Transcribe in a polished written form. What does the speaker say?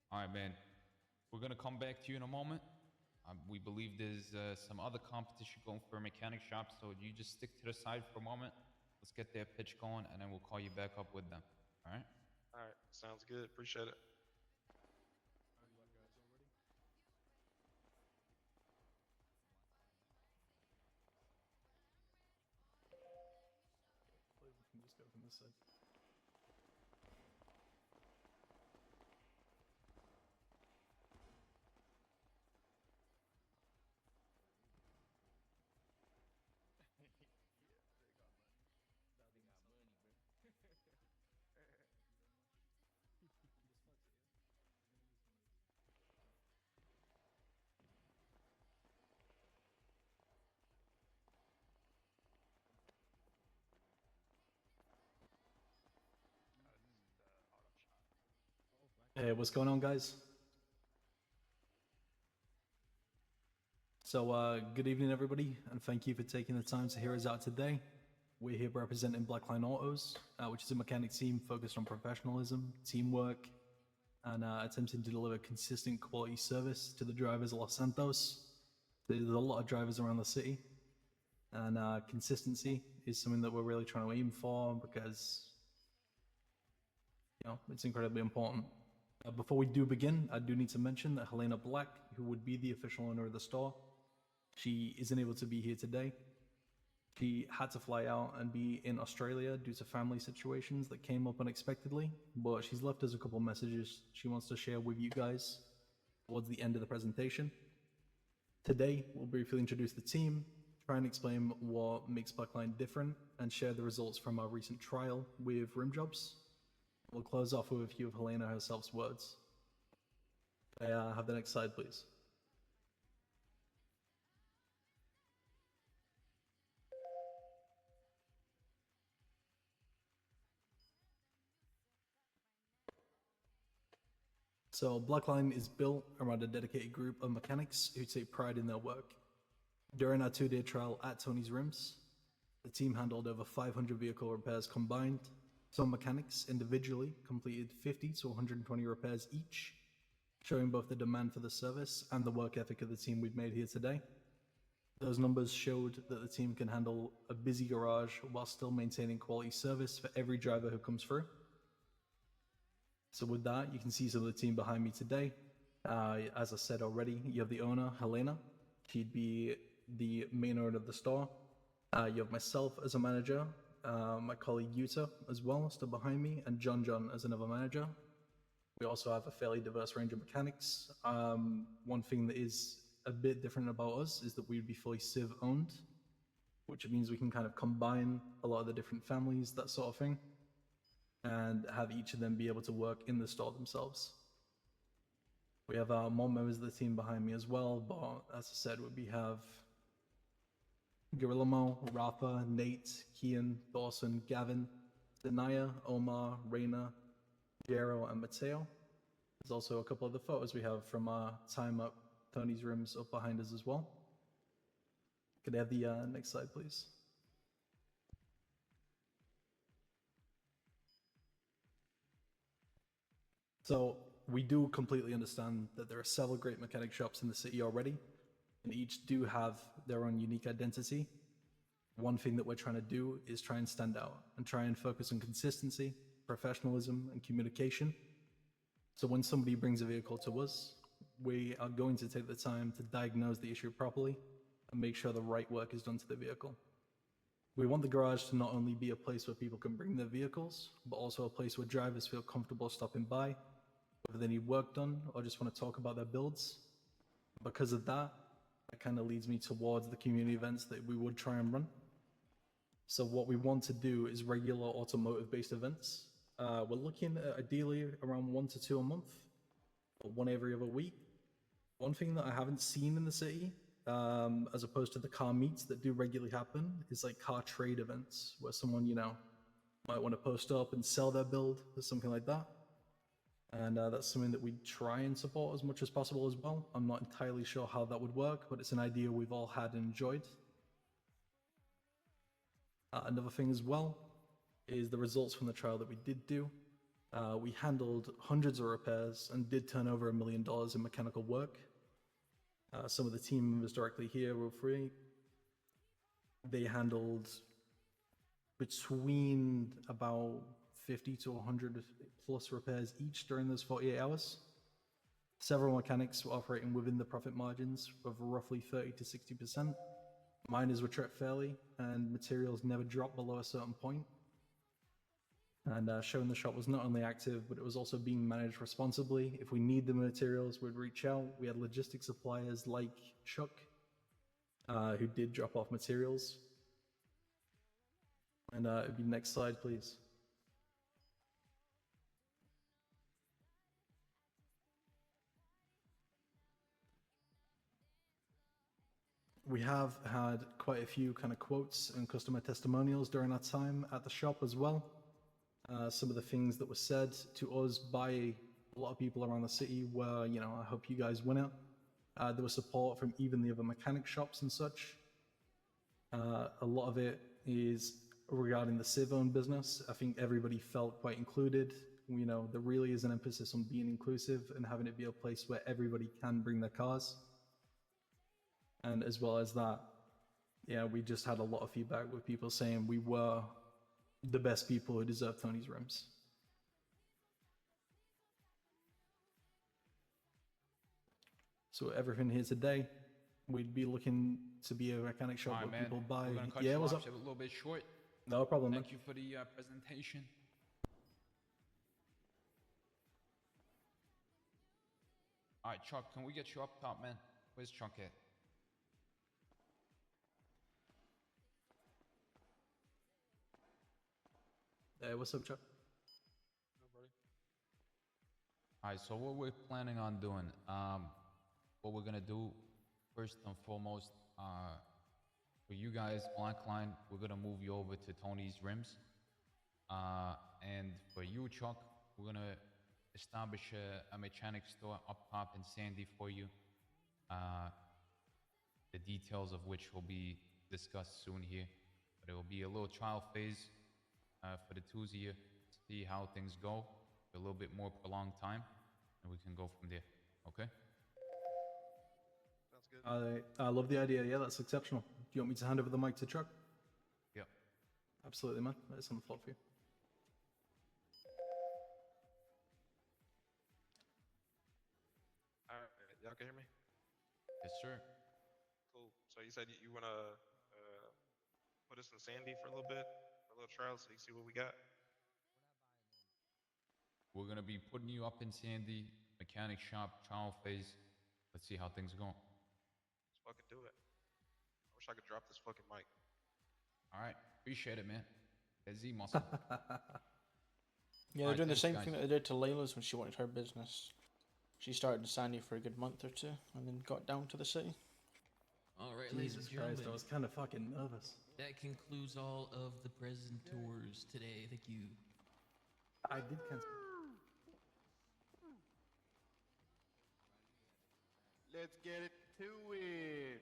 All right, man. We're gonna come back to you in a moment. We believe there's some other competition going for a mechanic shop, so you just stick to the side for a moment. Let's get their pitch going, and then we'll call you back up with them. All right? All right, sounds good. Appreciate it. We can just go from this side. Hey, what's going on, guys? So, good evening, everybody, and thank you for taking the time to hear us out today. We're here representing Blackline Autos, which is a mechanic team focused on professionalism, teamwork, and attempting to deliver consistent quality service to the drivers of Los Santos. There's a lot of drivers around the city, and consistency is something that we're really trying to aim for because, it's incredibly important. Before we do begin, I do need to mention that Helena Black, who would be the official owner of the store, she isn't able to be here today. She had to fly out and be in Australia due to family situations that came up unexpectedly, but she's left us a couple messages she wants to share with you guys towards the end of the presentation. Today, we'll briefly introduce the team, try and explain what makes Blackline different, and share the results from our recent trial with rim jobs. We'll close off with a few of Helena herself's words. I have the next slide, please. So Blackline is built around a dedicated group of mechanics who take pride in their work. During our 2-day trial at Tony's Rims, the team handled over 500 vehicle repairs combined. Some mechanics individually completed 50 to 120 repairs each, showing both the demand for the service and the work ethic of the team we've made here today. Those numbers showed that the team can handle a busy garage while still maintaining quality service for every driver who comes through. So with that, you can see some of the team behind me today. As I said already, you have the owner, Helena. She'd be the main owner of the store. You have myself as a manager, my colleague Yuta as well, still behind me, and John as another manager. We also have a fairly diverse range of mechanics. One thing that is a bit different about us is that we'd be fully Civ owned, which means we can kind of combine a lot of the different families, that sort of thing, and have each of them be able to work in the store themselves. We have more members of the team behind me as well, but as I said, we have Guerrillamo, Rafa, Nate, Kian, Dawson, Gavin, Denaya, Omar, Reina, Jero, and Mateo. There's also a couple of the photos we have from our time at Tony's Rims up behind us as well. Could I have the next slide, please? So we do completely understand that there are several great mechanic shops in the city already, and each do have their own unique identity. One thing that we're trying to do is try and stand out and try and focus on consistency, professionalism, and communication. So when somebody brings a vehicle to us, we are going to take the time to diagnose the issue properly and make sure the right work is done to the vehicle. We want the garage to not only be a place where people can bring their vehicles, but also a place where drivers feel comfortable stopping by, whether they need work done or just want to talk about their builds. Because of that, that kind of leads me towards the community events that we would try and run. So what we want to do is regular automotive-based events. We're looking at ideally around 1 to 2 a month, or one every other week. One thing that I haven't seen in the city, as opposed to the car meets that do regularly happen, is like car trade events where someone, might want to post up and sell their build or something like that. And that's something that we try and support as much as possible as well. I'm not entirely sure how that would work, but it's an idea we've all had and enjoyed. Another thing as well is the results from the trial that we did do. We handled hundreds of repairs and did turn over $1 million in mechanical work. Some of the team members directly here were free. They handled between about 50 to 100 plus repairs each during those 48 hours. Several mechanics were operating within the profit margins of roughly 30 to 60%. Miners were tracked fairly, and materials never dropped below a certain point. And showing the shop was not only active, but it was also being managed responsibly. If we need the materials, we'd reach out. We had logistic suppliers like Chuck, who did drop off materials. And it'd be next slide, please. We have had quite a few kind of quotes and customer testimonials during our time at the shop as well. Some of the things that were said to us by a lot of people around the city were, you know, I hope you guys win it. There was support from even the other mechanic shops and such. A lot of it is regarding the civ-owned business. I think everybody felt quite included. You know, there really is an emphasis on being inclusive and having it be a place where everybody can bring their cars. And as well as that, yeah, we just had a lot of feedback with people saying we were the best people who deserve Tony's rims. So everything here today, we'd be looking to be a mechanic shop where people buy. We're gonna cut Yeah, you what's off up? a little bit short. No problem. Thank you for the presentation. All right, Chuck, can we get you up top, man? Where's Chuck at? Hey, what's up, Chuck? All right, so what we're planning on doing, what we're gonna do first and foremost, for you guys, Blackline, we're gonna move you over to Tony's rims. And for you, Chuck, we're gonna establish a mechanic store up top in Sandy for you. The details of which will be discussed soon here, but it will be a little trial phase for the twos here, see how things go for a little bit more prolonged time, and we can go from there. Okay? Sounds good. I love the idea. Yeah, that's exceptional. Do you want me to hand over the mic to Chuck? Yep. Absolutely, man. That's on the floor for you. All right, y'all can hear me? Yes, sir. Cool. So you said you want to put us in Sandy for a little bit, for a little trial, so you see what we got? We're gonna be putting you up in Sandy, mechanic shop, trial phase. Let's see how things go. Let's fucking do it. I wish I could drop this fucking mic. All right, appreciate it, man. That Z muscle. Yeah, they're Alright, doing the thanks, same guys. thing that they did to Layla's when she wanted her business. She started in Sandy for a good month or two and then got down to the city. All right, ladies Jesus and Christ, gentlemen, I was kind of fucking nervous. that concludes all of the presenters today. Thank you. I did cancel. Let's get it to it.